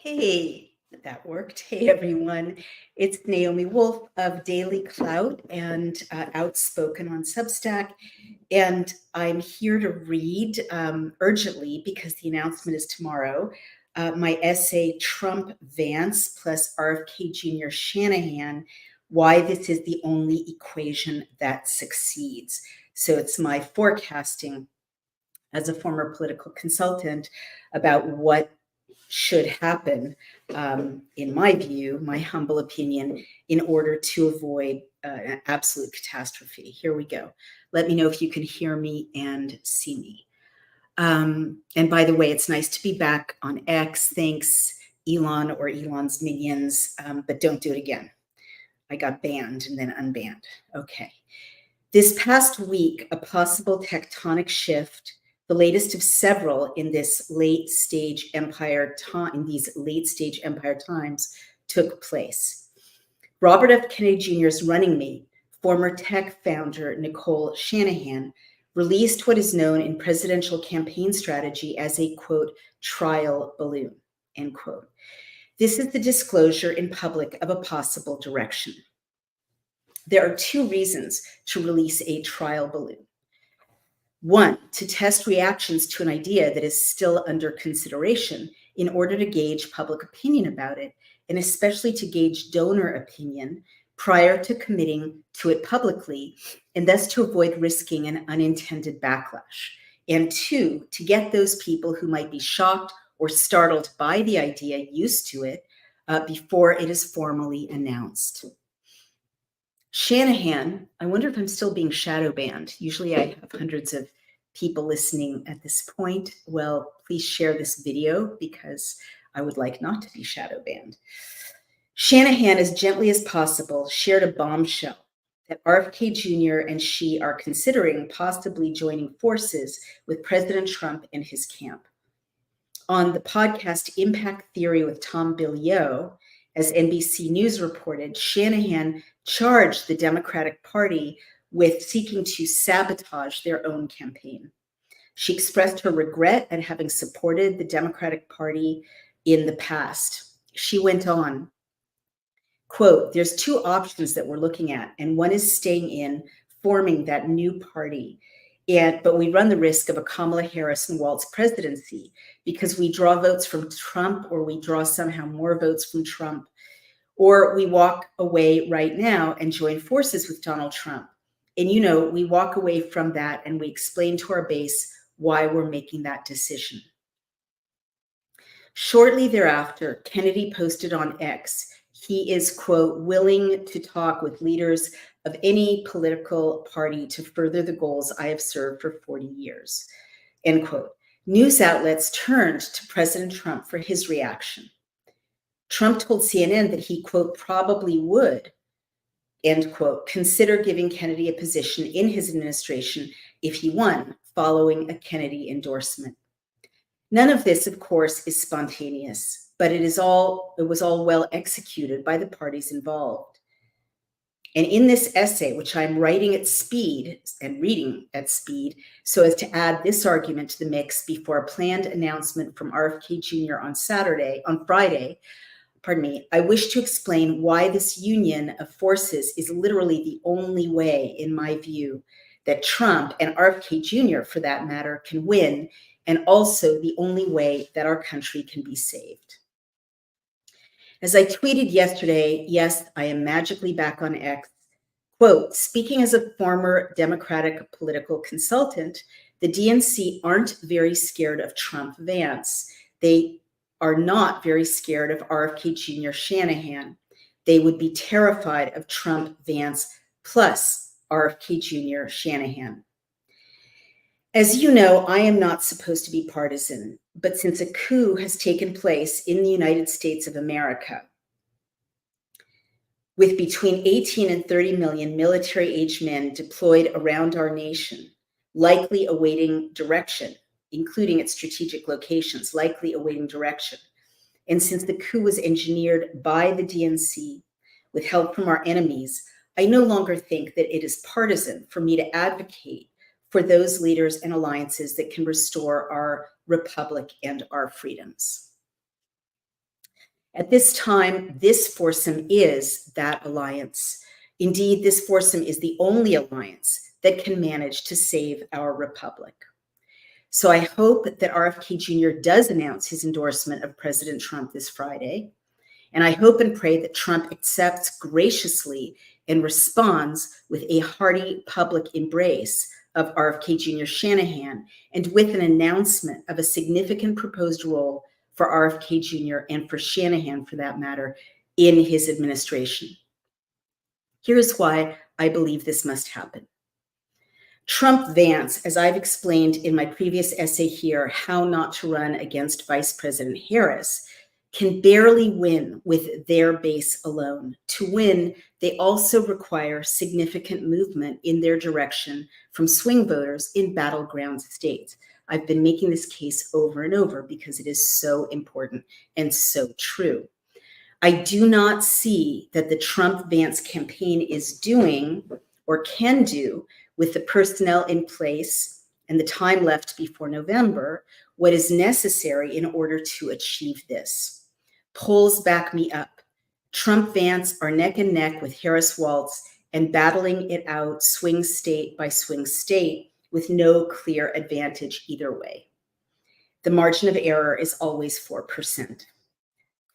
Hey, that worked. Hey, everyone. It's Naomi Wolf of Daily Clout and Outspoken on Substack. And I'm here to read urgently, because the announcement is tomorrow, my essay, Trump Vance plus RFK Jr. Shanahan, Why This is the Only Equation That Succeeds. So it's my forecasting as a former political consultant about what should happen, in my view, my humble opinion, in order to avoid an absolute catastrophe. Here we go. Let me know if you can hear me and see me. And by the way, it's nice to be back on X. Thanks, Elon or Elon's minions, but don't do it again. I got banned and then unbanned. Okay. This past week, a possible tectonic shift, the latest of several in this late stage empire times, took place. Robert F. Kennedy Jr.'s running mate, former tech founder Nicole Shanahan, released what is known in presidential campaign strategy as a, quote, trial balloon, end quote. This is the disclosure in public of a possible direction. There are two reasons to release a trial balloon. One, to test reactions to an idea that is still under consideration in order to gauge public opinion about it, and especially to gauge donor opinion prior to committing to it publicly, and thus to avoid risking an unintended backlash. And two, to get those people who might be shocked or startled by the idea used to it before it is formally announced. Shanahan, I wonder if I'm still being shadow banned. Usually I have hundreds of people listening at this point. Well, please share this video because I would like not to be shadow banned. Shanahan, as gently as possible, shared a bombshell that RFK Jr. and she are considering possibly joining forces with President Trump and his camp. On the podcast Impact Theory with Tom Bilyeu, as NBC News reported, Shanahan charged the Democratic Party with seeking to sabotage their own campaign. She expressed her regret at having supported the Democratic Party in the past. She went on, quote, there's two options that we're looking at, and one is staying in, forming that new party. But we run the risk of a Kamala Harris and Waltz presidency because we draw votes from Trump, or we draw somehow more votes from Trump, or we walk away right now and join forces with Donald Trump. And, we walk away from that and we explain to our base why we're making that decision. Shortly thereafter, Kennedy posted on X, he is, quote, willing to talk with leaders of any political party to further the goals I have served for 40 years, end quote. News outlets turned to President Trump for his reaction. Trump told CNN that he, quote, probably would, end quote, consider giving Kennedy a position in his administration if he won, following a Kennedy endorsement. None of this, of course, is spontaneous, but it was all well executed by the parties involved. And in this essay, which I'm writing at speed and reading at speed, so as to add this argument to the mix before a planned announcement from RFK Jr. on Friday, I wish to explain why this union of forces is literally the only way, in my view, that Trump and RFK Jr., for that matter, can win, and also the only way that our country can be saved. As I tweeted yesterday, yes, I am magically back on X, quote, speaking as a former Democratic political consultant, the DNC aren't very scared of Trump Vance. They are not very scared of RFK Jr. Shanahan. They would be terrified of Trump Vance plus RFK Jr. Shanahan. As you know, I am not supposed to be partisan, but since a coup has taken place in the United States of America, with between 18 and 30 million military-aged men deployed around our nation, likely awaiting direction, including at strategic locations, likely awaiting direction. And since the coup was engineered by the DNC with help from our enemies, I no longer think that it is partisan for me to advocate for those leaders and alliances that can restore our republic and our freedoms. At this time, this foursome is that alliance. Indeed, this foursome is the only alliance that can manage to save our republic. So I hope that RFK Jr. does announce his endorsement of President Trump this Friday. And I hope and pray that Trump accepts graciously and responds with a hearty public embrace of RFK Jr. Shanahan and with an announcement of a significant proposed role for RFK Jr. and for Shanahan, for that matter, in his administration. Here's why I believe this must happen. Trump Vance, as I've explained in my previous essay here, How Not to Run Against Vice President Harris, can barely win with their base alone. To win, they also require significant movement in their direction from swing voters in battleground states. I've been making this case over and over because it is so important and so true. I do not see that the Trump-Vance campaign is doing or can do, with the personnel in place and the time left before November, what is necessary in order to achieve this. Polls back me up. Trump-Vance are neck and neck with Harris-Walz and battling it out swing state by swing state with no clear advantage either way. The margin of error is always 4%.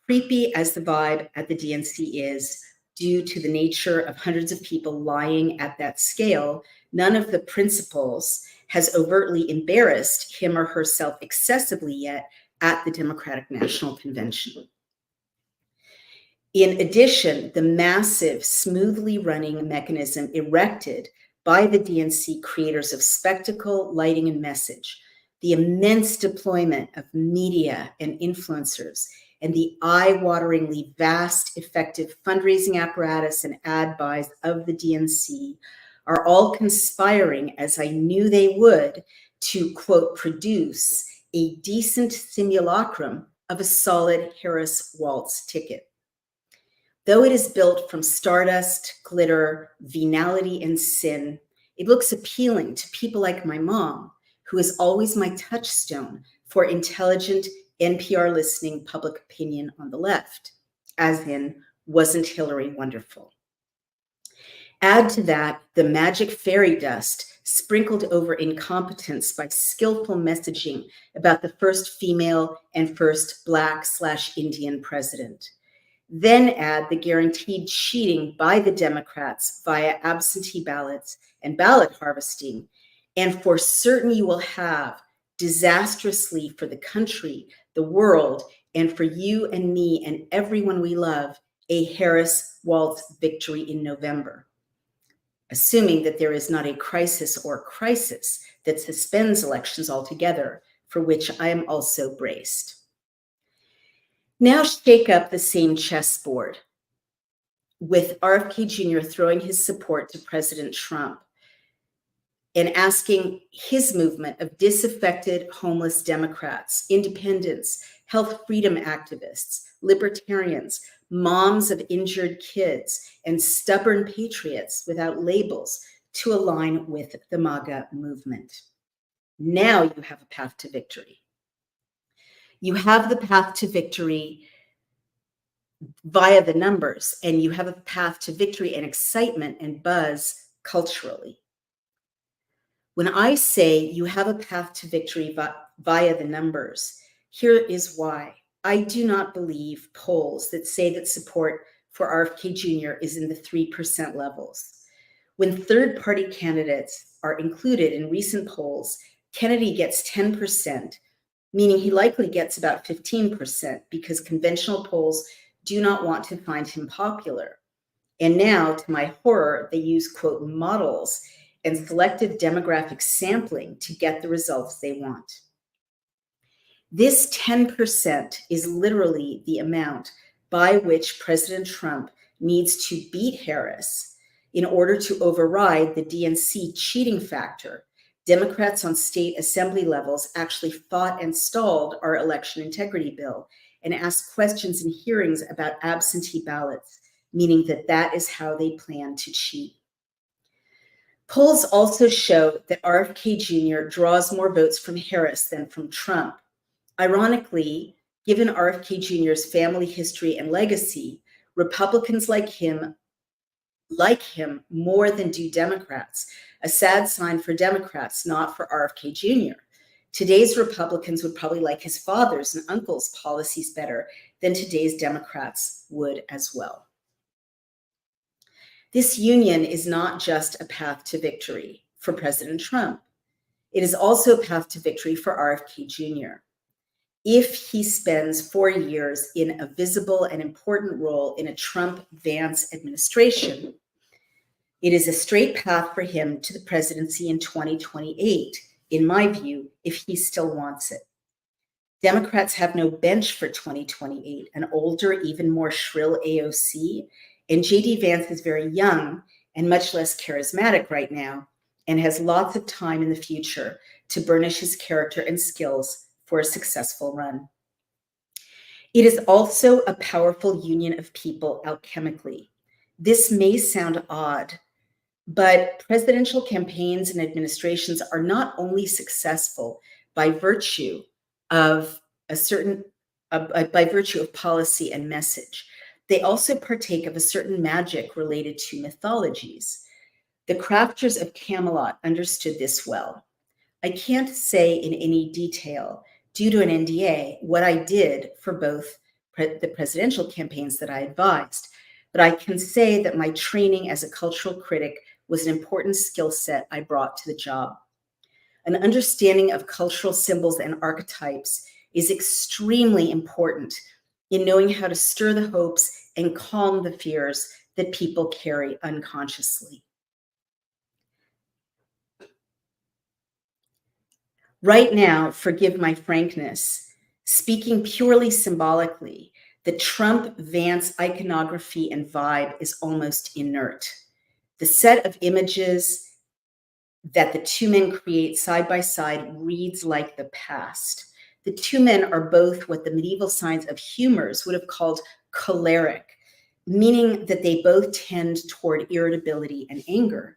Creepy as the vibe at the DNC is, due to the nature of hundreds of people lying at that scale, none of the principals has overtly embarrassed him or herself excessively yet at the Democratic National Convention. In addition, the massive, smoothly running mechanism erected by the DNC creators of spectacle, lighting, and message, the immense deployment of media and influencers, and the eye-wateringly vast, effective fundraising apparatus and ad buys of the DNC are all conspiring, as I knew they would, to, quote, produce a decent simulacrum of a solid Harris-Walz ticket. Though it is built from stardust, glitter, venality, and sin, it looks appealing to people like my mom, who is always my touchstone for intelligent, NPR listening public opinion on the left, as in, wasn't Hillary wonderful? Add to that the magic fairy dust sprinkled over incompetence by skillful messaging about the first female and first Black/Indian president. Then add the guaranteed cheating by the Democrats via absentee ballots and ballot harvesting, and for certain you will have, disastrously for the country, the world, and for you and me and everyone we love, a Harris-Walz victory in November, assuming that there is not a crisis or crisis that suspends elections altogether, for which I am also braced. Now shake up the same chessboard with RFK Jr. throwing his support to President Trump and asking his movement of disaffected homeless Democrats, independents, health freedom activists, libertarians, moms of injured kids, and stubborn patriots without labels to align with the MAGA movement. Now you have a path to victory. You have the path to victory via the numbers, and you have a path to victory and excitement and buzz culturally. When I say you have a path to victory via the numbers, here is why. I do not believe polls that say that support for RFK Jr. is in the 3% levels. When third-party candidates are included in recent polls, Kennedy gets 10%, meaning he likely gets about 15% because conventional polls do not want to find him popular. And now, to my horror, they use, quote, models and selective demographic sampling to get the results they want. This 10% is literally the amount by which President Trump needs to beat Harris in order to override the DNC cheating factor. Democrats on state assembly levels actually fought and stalled our election integrity bill and asked questions in hearings about absentee ballots, meaning that that is how they plan to cheat. Polls also show that RFK Jr. draws more votes from Harris than from Trump. Ironically, Given RFK Jr.'s family history and legacy, Republicans like him more than do Democrats, a sad sign for Democrats, not for RFK Jr. Today's Republicans would probably like his father's and uncle's policies better than today's Democrats would as well. This union is not just a path to victory for President Trump. It is also a path to victory for RFK Jr. If he spends 4 years in a visible and important role in a Trump-Vance administration, it is a straight path for him to the presidency in 2028, in my view, if he still wants it. Democrats have no bench for 2028, an older, even more shrill AOC, and JD Vance is very young and much less charismatic right now and has lots of time in the future to burnish his character and skills for a successful run. It is also a powerful union of people alchemically. This may sound odd, but presidential campaigns and administrations are not only successful by virtue of by virtue of policy and message, they also partake of a certain magic related to mythologies. The crafters of Camelot understood this well. I can't say in any detail, due to an NDA, what I did for both the presidential campaigns that I advised, but I can say that my training as a cultural critic was an important skill set I brought to the job. An understanding of cultural symbols and archetypes is extremely important in knowing how to stir the hopes and calm the fears that people carry unconsciously. Right now, forgive my frankness, speaking purely symbolically, the Trump-Vance iconography and vibe is almost inert. The set of images that the two men create side by side reads like the past. The two men are both what the medieval science of humors would have called choleric, meaning that they both tend toward irritability and anger.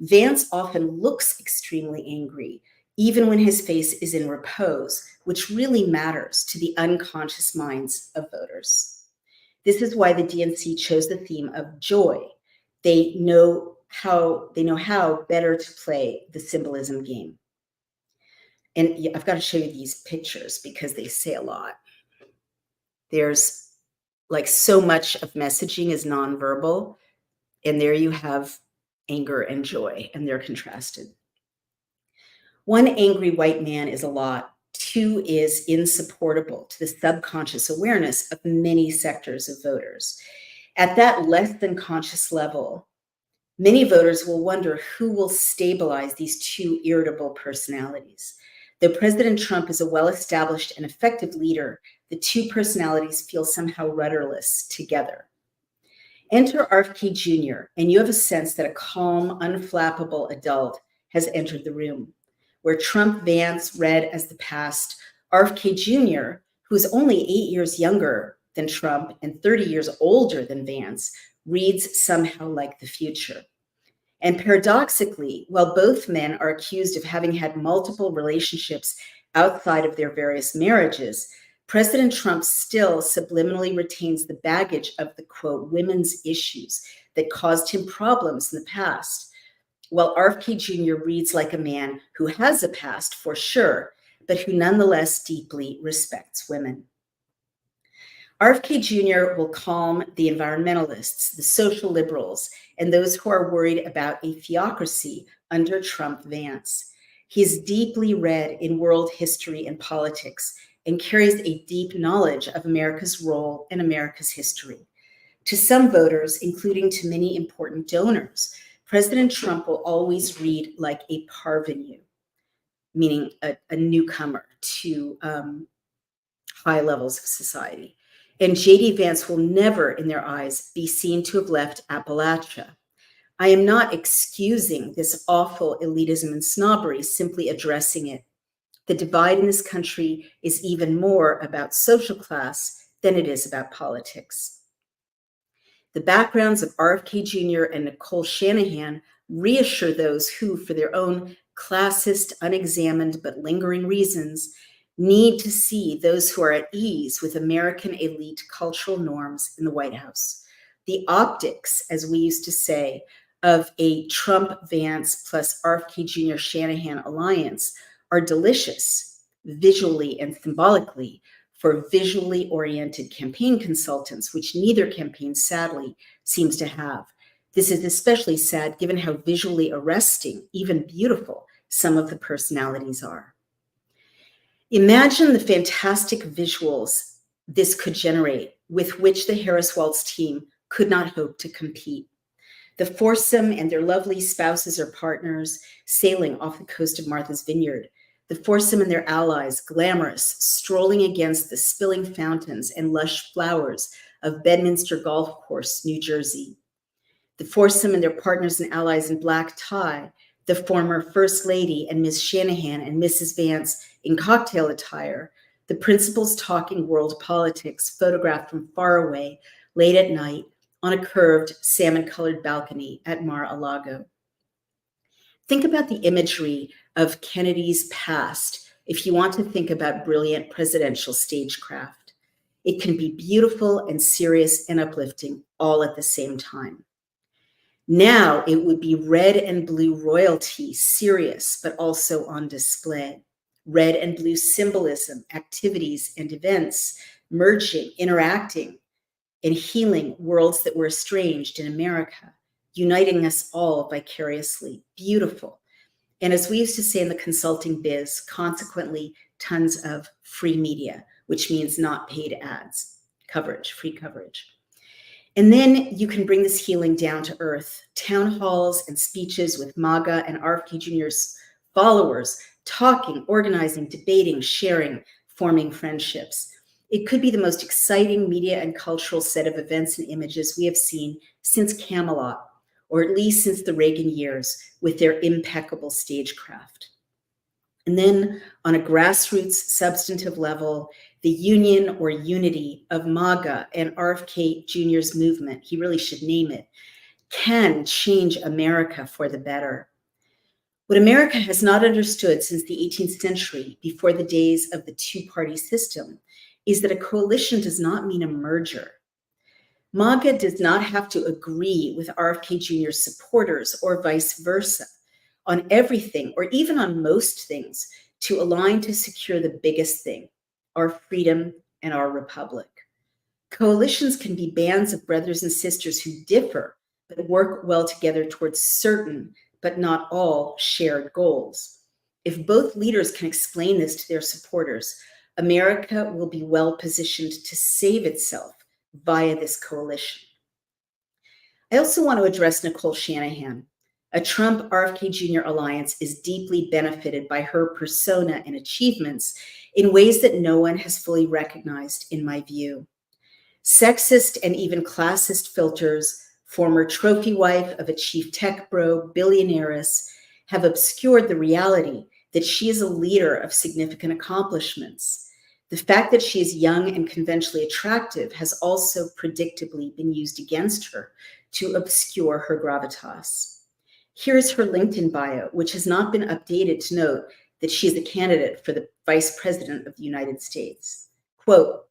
Vance often looks extremely angry, even when his face is in repose, which really matters to the unconscious minds of voters. This is why the DNC chose the theme of joy. They know how better to play the symbolism game. And I've got to show you these pictures because they say a lot. There's like so much of messaging is nonverbal, and there you have anger and joy, and they're contrasted. One angry white man is a lot. Two is insupportable to the subconscious awareness of many sectors of voters. At that less than conscious level, many voters will wonder who will stabilize these two irritable personalities. Though President Trump is a well-established and effective leader, the two personalities feel somehow rudderless together. Enter RFK Jr., and you have a sense that a calm, unflappable adult has entered the room. Where Trump-Vance read as the past, RFK Jr., who's only 8 years younger than Trump and 30 years older than Vance, reads somehow like the future. And paradoxically, while both men are accused of having had multiple relationships outside of their various marriages, President Trump still subliminally retains the baggage of the, quote, women's issues that caused him problems in the past, while RFK Jr. reads like a man who has a past for sure, but who nonetheless deeply respects women. RFK Jr. will calm the environmentalists, the social liberals, and those who are worried about a theocracy under Trump-Vance. He is deeply read in world history and politics and carries a deep knowledge of America's role and America's history. To some voters, including to many important donors, President Trump will always read like a parvenu, meaning a newcomer to high levels of society. And JD Vance will never, in their eyes, be seen to have left Appalachia. I am not excusing this awful elitism and snobbery, simply addressing it. The divide in this country is even more about social class than it is about politics. The backgrounds of RFK Jr. and Nicole Shanahan reassure those who, for their own classist, unexamined, but lingering reasons, need to see those who are at ease with American elite cultural norms in the White House. The optics, as we used to say, of a Trump Vance plus RFK Jr. Shanahan alliance are delicious visually and symbolically for visually oriented campaign consultants, which neither campaign sadly seems to have. This is especially sad given how visually arresting, even beautiful, some of the personalities are. Imagine the fantastic visuals this could generate with which the Harris-Walz team could not hope to compete. The foursome and their lovely spouses or partners sailing off the coast of Martha's Vineyard. The foursome and their allies, glamorous, strolling against the spilling fountains and lush flowers of Bedminster Golf Course, New Jersey. The foursome and their partners and allies in black tie, the former First Lady and Ms. Shanahan and Mrs. Vance in cocktail attire, the principals talking world politics, photographed from far away, late at night, on a curved, salmon-colored balcony at Mar-a-Lago. Think about the imagery of Kennedy's past if you want to think about brilliant presidential stagecraft. It can be beautiful and serious and uplifting all at the same time. Now it would be red and blue royalty, serious, but also on display. Red and blue symbolism, activities and events, merging, interacting, and healing worlds that were estranged in America, uniting us all vicariously. Beautiful. And as we used to say in the consulting biz, consequently, tons of free media, which means not paid ads, coverage, free coverage. And then you can bring this healing down to earth. Town halls and speeches with MAGA and RFK Jr.'s followers, talking, organizing, debating, sharing, forming friendships. It could be the most exciting media and cultural set of events and images we have seen since Camelot, or at least since the Reagan years, with their impeccable stagecraft. And then on a grassroots substantive level, the union or unity of MAGA and RFK Jr.'s movement, he really should name it, can change America for the better. What America has not understood since the 18th century, before the days of the two-party system, is that a coalition does not mean a merger. MAGA does not have to agree with RFK Jr.'s supporters or vice versa on everything or even on most things to align to secure the biggest thing, our freedom and our republic. Coalitions can be bands of brothers and sisters who differ but work well together towards certain but not all shared goals. If both leaders can explain this to their supporters, America will be well positioned to save itself via this coalition. I also want to address Nicole Shanahan. A Trump RFK Jr. alliance is deeply benefited by her persona and achievements in ways that no one has fully recognized, in my view. Sexist and even classist filters, former trophy wife of a chief tech bro, billionaires, have obscured the reality that she is a leader of significant accomplishments. The fact that she is young and conventionally attractive has also predictably been used against her to obscure her gravitas. Here's her LinkedIn bio, which has not been updated to note that she is a candidate for the Vice President of the United States. Quote,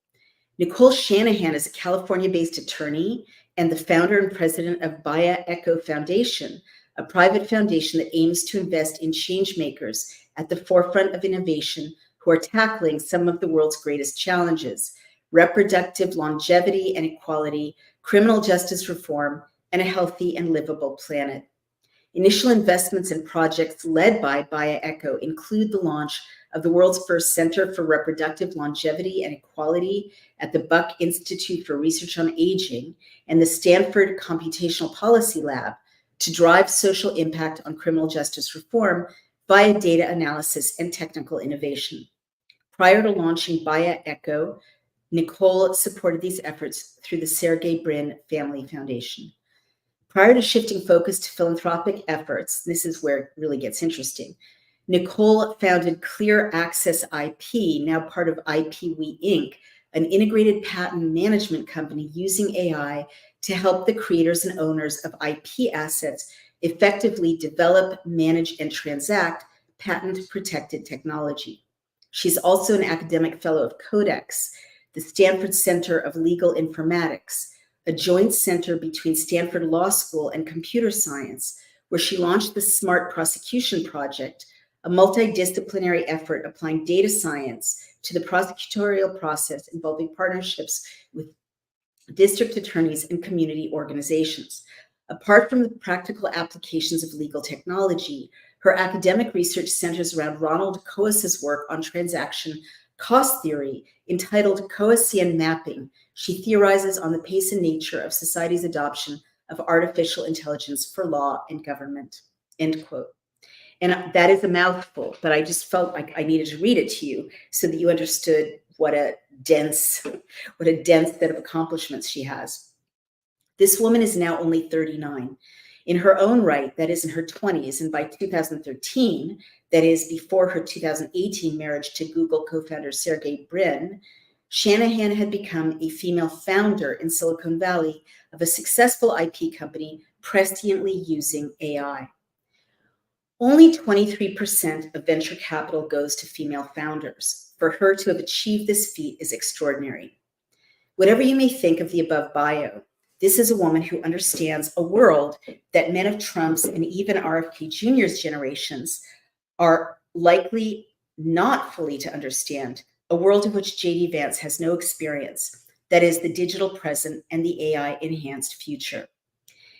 Nicole Shanahan is a California-based attorney and the founder and president of Baya Echo Foundation, a private foundation that aims to invest in change makers at the forefront of innovation who are tackling some of the world's greatest challenges: reproductive longevity and equality, criminal justice reform, and a healthy and livable planet. Initial investments in projects led by Baya Echo include the launch of the world's first Center for Reproductive Longevity and Equality at the Buck Institute for Research on Aging and the Stanford Computational Policy Lab to drive social impact on criminal justice reform via data analysis and technical innovation. Prior to launching Baya Echo, Nicole supported these efforts through the Sergey Brin Family Foundation. Prior to shifting focus to philanthropic efforts, this is where it really gets interesting, Nicole founded Clear Access IP, now part of IPWE Inc., an integrated patent management company using AI to help the creators and owners of IP assets effectively develop, manage, and transact patent-protected technology. She's also an academic fellow of Codex, the Stanford Center of Legal Informatics, a joint center between Stanford Law School and computer science, where she launched the Smart Prosecution Project, a multidisciplinary effort applying data science to the prosecutorial process involving partnerships with district attorneys and community organizations. Apart from the practical applications of legal technology, her academic research centers around Ronald Coas's work on transaction cost theory entitled Coasian Mapping. She theorizes on the pace and nature of society's adoption of artificial intelligence for law and government, end quote. And that is a mouthful, but I just felt like I needed to read it to you so that you understood what a dense set of accomplishments she has. This woman is now only 39. In her own right, that is in her 20s, and by 2013, that is before her 2018 marriage to Google co-founder Sergey Brin, Shanahan had become a female founder in Silicon Valley of a successful IP company presciently using AI. Only 23% of venture capital goes to female founders. For her to have achieved this feat is extraordinary. Whatever you may think of the above bio, this is a woman who understands a world that men of Trump's and even RFK Jr.'s generations are likely not fully to understand, a world of which J.D. Vance has no experience, that is the digital present and the AI-enhanced future.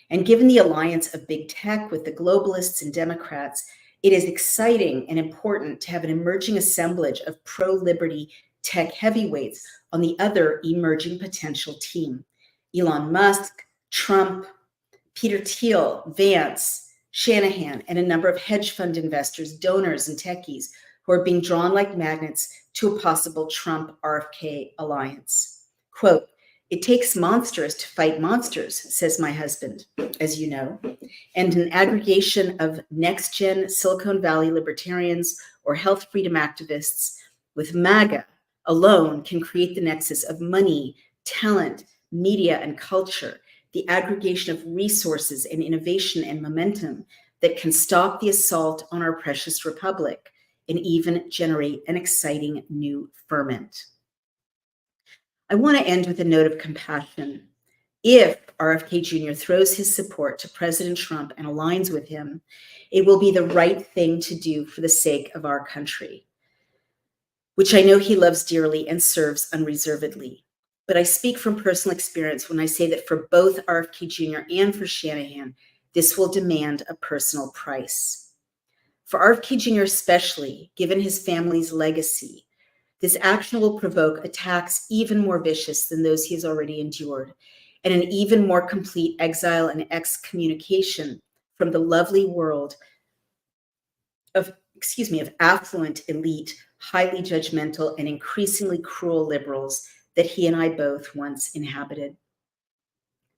And given the alliance of big tech with the globalists and Democrats, it is exciting and important to have an emerging assemblage of pro-liberty tech heavyweights on the other emerging potential team. Elon Musk, Trump, Peter Thiel, Vance, Shanahan, and a number of hedge fund investors, donors, and techies who are being drawn like magnets to a possible Trump-RFK alliance. Quote, "It takes monsters to fight monsters," says my husband, as you know, and an aggregation of next-gen Silicon Valley libertarians or health freedom activists with MAGA alone can create the nexus of money, talent, media, and culture, the aggregation of resources and innovation and momentum that can stop the assault on our precious republic and even generate an exciting new ferment. I want to end with a note of compassion. If RFK Jr. throws his support to President Trump and aligns with him, it will be the right thing to do for the sake of our country, which I know he loves dearly and serves unreservedly. But I speak from personal experience when I say that for both RFK Jr. and for Shanahan, this will demand a personal price. For RFK Jr. especially, given his family's legacy, this action will provoke attacks even more vicious than those he has already endured, and an even more complete exile and excommunication from the lovely world of affluent elite, highly judgmental, and increasingly cruel liberals that he and I both once inhabited.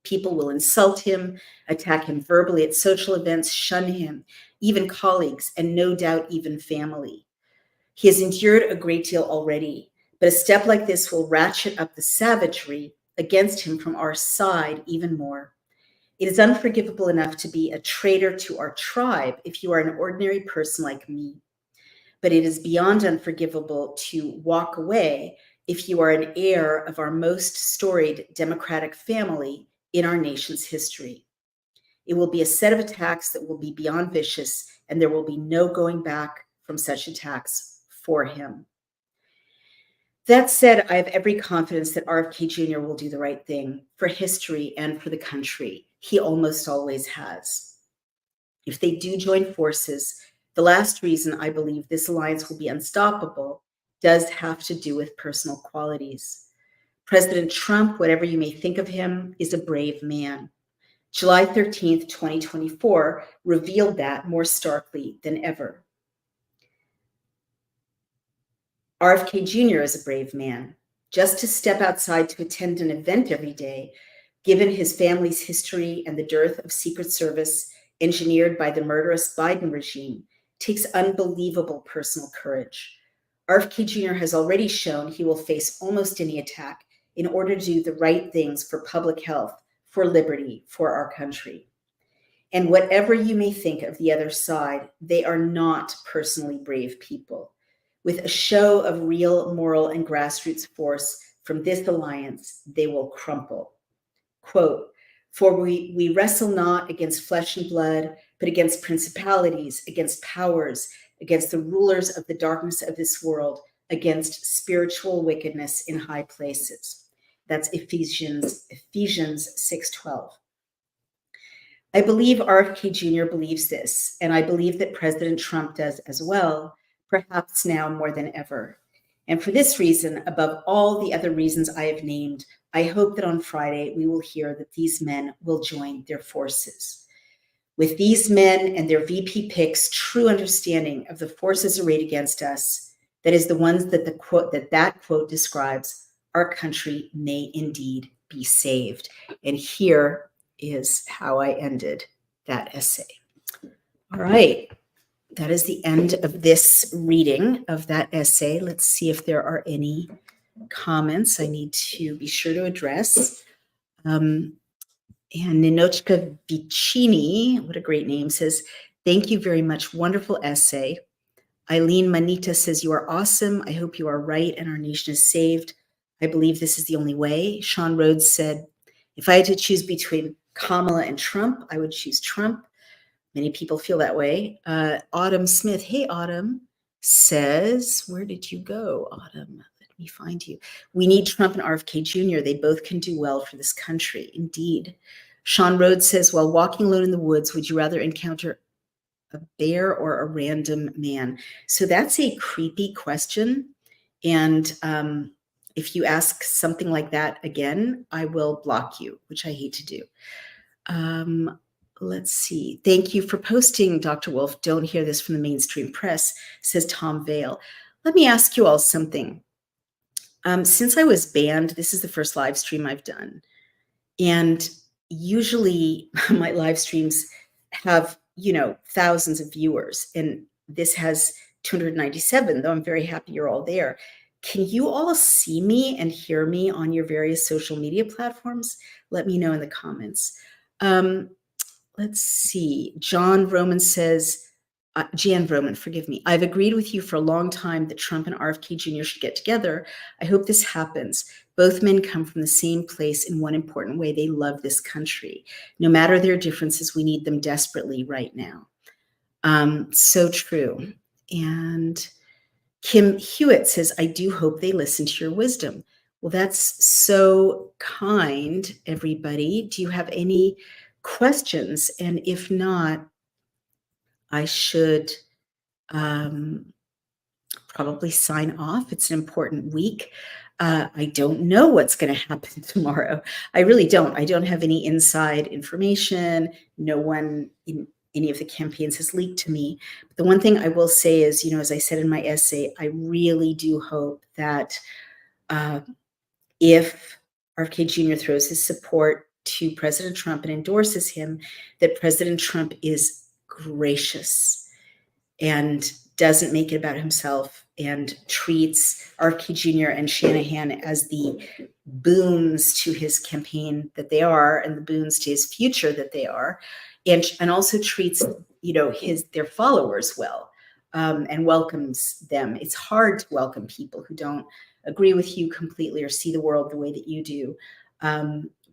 People will insult him, attack him verbally at social events, shun him, even colleagues, and no doubt even family. He has endured a great deal already, but a step like this will ratchet up the savagery against him from our side even more. It is unforgivable enough to be a traitor to our tribe if you are an ordinary person like me. But it is beyond unforgivable to walk away if you are an heir of our most storied democratic family in our nation's history. It will be a set of attacks that will be beyond vicious, and there will be no going back from such attacks for him. That said, I have every confidence that RFK Jr. will do the right thing for history and for the country. He almost always has. If they do join forces, the last reason I believe this alliance will be unstoppable does have to do with personal qualities. President Trump, whatever you may think of him, is a brave man. July 13th, 2024 revealed that more starkly than ever. RFK Jr. is a brave man. Just to step outside to attend an event every day, given his family's history and the dearth of Secret Service engineered by the murderous Biden regime, takes unbelievable personal courage. RFK Jr. has already shown he will face almost any attack in order to do the right things for public health, for liberty, for our country. And whatever you may think of the other side, they are not personally brave people. With a show of real moral and grassroots force from this alliance, they will crumple. Quote, for we wrestle not against flesh and blood, but against principalities, against powers, against the rulers of the darkness of this world, against spiritual wickedness in high places. That's Ephesians 6:12. I believe RFK Jr. believes this, and I believe that President Trump does as well, perhaps now more than ever. And for this reason, above all the other reasons I have named, I hope that on Friday we will hear that these men will join their forces. With these men and their VP picks' true understanding of the forces arrayed against us, that is the ones that that quote describes, our country may indeed be saved. And here is how I ended that essay. All right. That is the end of this reading of that essay. Let's see if there are any comments I need to be sure to address. And Ninochka Vicini, what a great name, says, thank you very much. Wonderful essay. Eileen Manita says, you are awesome. I hope you are right and our nation is saved. I believe this is the only way. Sean Rhodes said, if I had to choose between Kamala and Trump, I would choose Trump. Many people feel that way. Autumn Smith, hey, Autumn, says, where did you go, Autumn? Let me find you. We need Trump and RFK Jr. They both can do well for this country. Indeed. Sean Rhodes says, while walking alone in the woods, would you rather encounter a bear or a random man? So that's a creepy question. And if you ask something like that again, I will block you, which I hate to do. Let's see. Thank you for posting, Dr. Wolf. Don't hear this from the mainstream press, says Tom Vale. Let me ask you all something. Since I was banned, this is the first live stream I've done. And usually my live streams have, thousands of viewers. And this has 297, though I'm very happy you're all there. Can you all see me and hear me on your various social media platforms? Let me know in the comments. Let's see. Jan Roman, forgive me. I've agreed with you for a long time that Trump and RFK Jr. should get together. I hope this happens. Both men come from the same place in one important way. They love this country. No matter their differences, we need them desperately right now. So true. And Kim Hewitt says, I do hope they listen to your wisdom. Well, that's so kind, everybody. Do you have any questions? And if not, I should probably sign off. It's an important week. I don't know what's going to happen tomorrow. I really don't. I don't have any inside information. No one in any of the campaigns has leaked to me. But the one thing I will say is, as I said in my essay, I really do hope that if RFK Jr. throws his support to President Trump and endorses him, that President Trump is gracious and doesn't make it about himself and treats RFK Jr. and Shanahan as the boons to his campaign that they are and the boons to his future that they are, and also treats their followers well and welcomes them. It's hard to welcome people who don't agree with you completely or see the world the way that you do.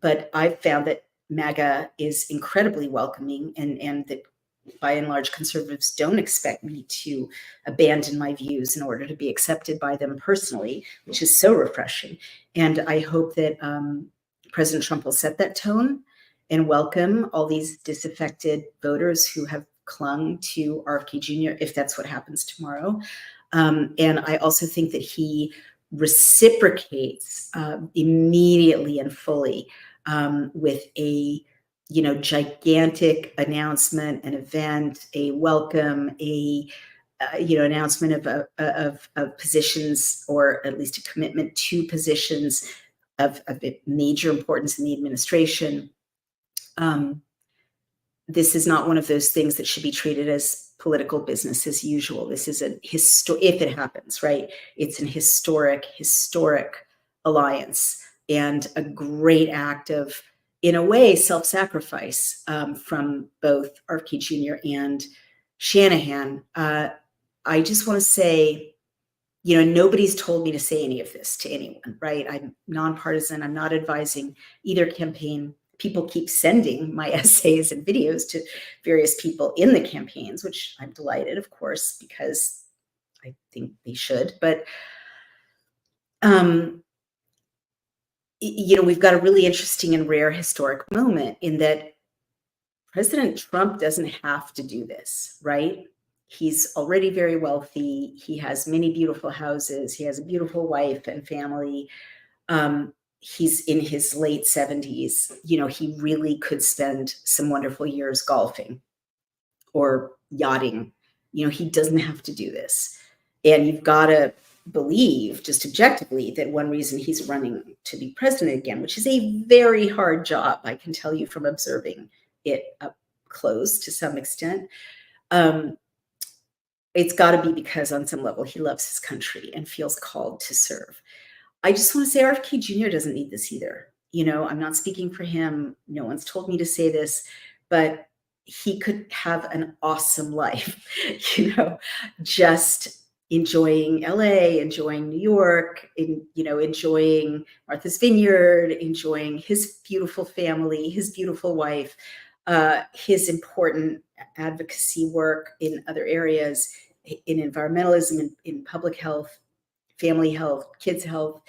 But I've found that MAGA is incredibly welcoming and that by and large, conservatives don't expect me to abandon my views in order to be accepted by them personally, which is so refreshing. And I hope that President Trump will set that tone and welcome all these disaffected voters who have clung to RFK Jr., if that's what happens tomorrow. And I also think that he reciprocates immediately and fully with a gigantic announcement, an event, a welcome, announcement of positions, or at least a commitment to positions of major importance in the administration. This is not one of those things that should be treated as political business as usual. This is if it happens, right? It's an historic alliance and a great act of, in a way, self-sacrifice from both RFK Jr. and Shanahan. I just want to say nobody's told me to say any of this to anyone, right? I'm nonpartisan. I'm not advising either campaign. People keep sending my essays and videos to various people in the campaigns, which I'm delighted, of course, because I think they should. But we've got a really interesting and rare historic moment in that President Trump doesn't have to do this, right? He's already very wealthy. He has many beautiful houses. He has a beautiful wife and family. He's in his late 70s. He really could spend some wonderful years golfing or yachting. He doesn't have to do this. And you've got to believe, just objectively, that one reason he's running to be president again, which is a very hard job, I can tell you from observing it up close to some extent, it's got to be because on some level he loves his country and feels called to serve. I just want to say RFK Jr. doesn't need this either. I'm not speaking for him. No one's told me to say this, but he could have an awesome life, just enjoying LA, enjoying New York, enjoying Martha's Vineyard, enjoying his beautiful family, his beautiful wife, his important advocacy work in other areas, in environmentalism, in public health, family health, kids' health.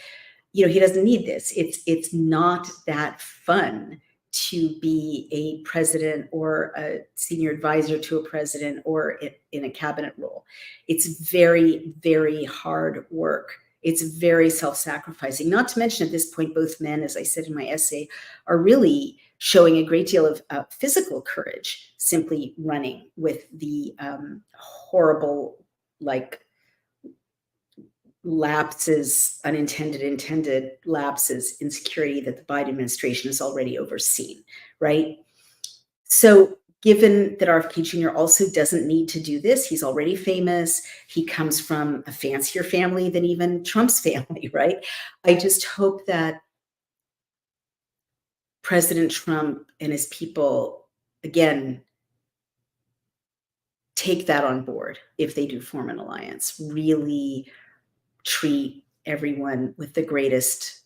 He doesn't need this. It's not that fun to be a president or a senior advisor to a president or in a cabinet role. It's very, very hard work. It's very self-sacrificing. Not to mention, at this point, both men, as I said in my essay, are really showing a great deal of physical courage, simply running with the horrible, lapses, intended lapses in security that the Biden administration has already overseen, right? So given that RFK Jr. also doesn't need to do this, he's already famous. He comes from a fancier family than even Trump's family, right? I just hope that President Trump and his people, again, take that on board if they do form an alliance, really treat everyone with the greatest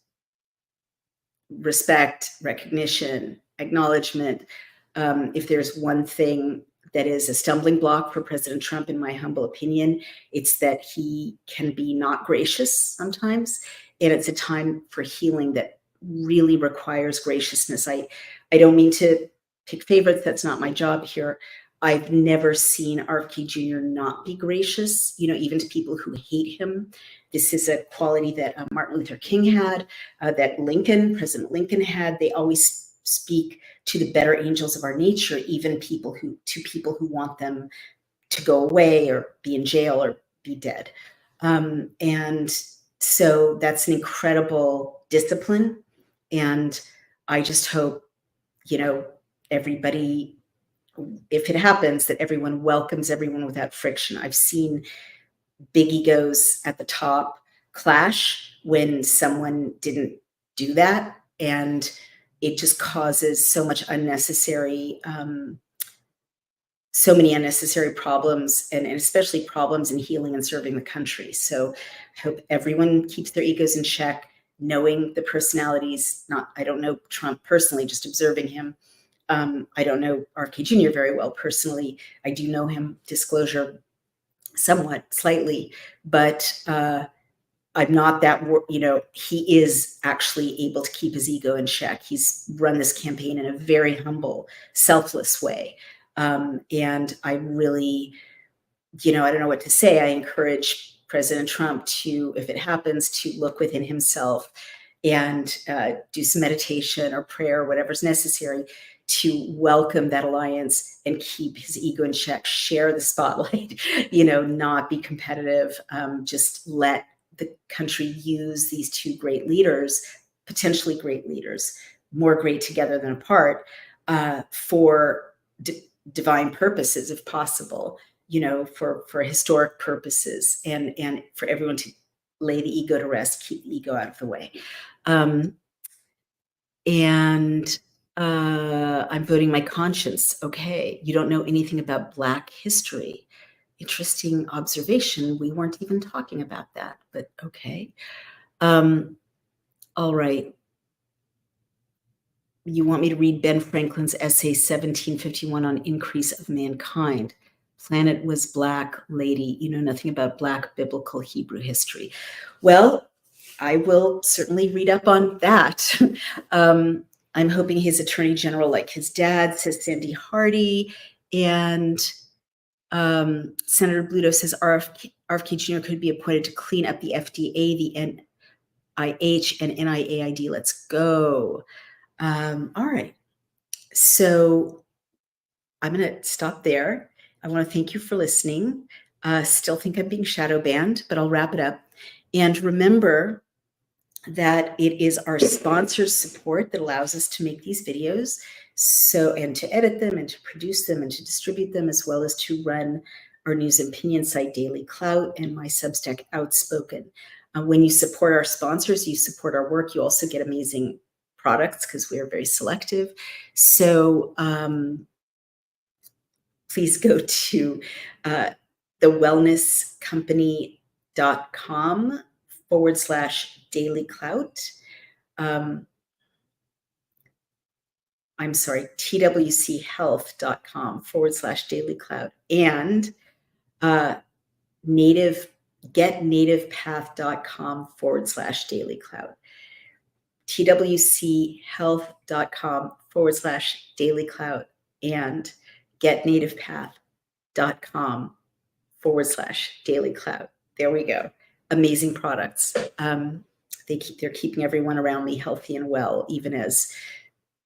respect, recognition, acknowledgement. If there's one thing that is a stumbling block for President Trump, in my humble opinion, it's that he can be not gracious sometimes. And it's a time for healing that really requires graciousness. I don't mean to pick favorites. That's not my job here. I've never seen RFK Jr. not be gracious, even to people who hate him. This is a quality that Martin Luther King had, that President Lincoln had. They always speak to the better angels of our nature, even to people who want them to go away or be in jail or be dead. And so that's an incredible discipline. And I just hope, everybody, if it happens, that everyone welcomes everyone without friction. I've seen big egos at the top clash when someone didn't do that, and it just causes so many unnecessary problems, and especially problems in healing and serving the country. So I hope everyone keeps their egos in check, knowing the personalities. I don't know Trump personally, just observing him. I don't know RFK Jr. very well personally. I do know him, disclosure, somewhat, slightly, but I'm not that, he is actually able to keep his ego in check. He's run this campaign in a very humble, selfless way. And I really, I don't know what to say. I encourage President Trump to, if it happens, to look within himself and do some meditation or prayer, whatever's necessary, to welcome that alliance and keep his ego in check, share the spotlight, not be competitive, just let the country use these two great leaders, potentially great leaders, more great together than apart, for divine purposes, if possible, for historic purposes, and for everyone to lay the ego to rest, keep the ego out of the way. And I'm voting my conscience. Okay, you don't know anything about Black history. Interesting observation. We weren't even talking about that, but okay. All right. You want me to read Ben Franklin's essay 1751 on increase of mankind. Planet was black, lady. You know nothing about black biblical Hebrew history. Well, I will certainly read up on that. I'm hoping he's attorney general like his dad, says Sandy Hardy. And Senator Bluto says RFK Jr. could be appointed to clean up the FDA, the NIH, and NIAID. Let's go. All right. So I'm going to stop there. I want to thank you for listening. Still think I'm being shadow banned, but I'll wrap it up. And remember that it is our sponsors' support that allows us to make these videos, and to edit them and to produce them and to distribute them, as well as to run our news and opinion site Daily Clout and my Substack Outspoken. When you support our sponsors, you support our work. You also get amazing products because we are very selective. So please go to thewellnesscompany.com/Daily Clout. I'm sorry, twchealth.com/Daily Clout, and getnativepath.com/Daily Clout. twchealth.com/Daily Clout, and getnativepath.com/Daily Clout. There we go. Amazing products. They're keeping everyone around me healthy and well, even as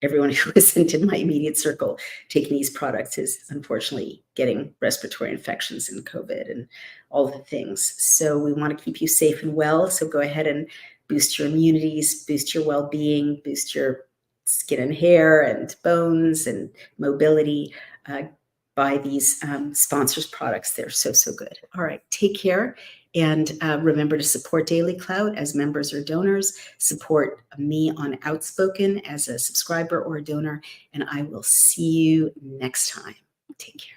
everyone who isn't in my immediate circle taking these products is unfortunately getting respiratory infections and COVID and all the things. So we want to keep you safe and well. So go ahead and boost your immunities, boost your well-being, boost your skin and hair and bones and mobility. Buy these sponsors products. They're so, so good. All right, take care. And remember to support Daily Clout as members or donors. Support me on Outspoken as a subscriber or a donor. And I will see you next time. Take care.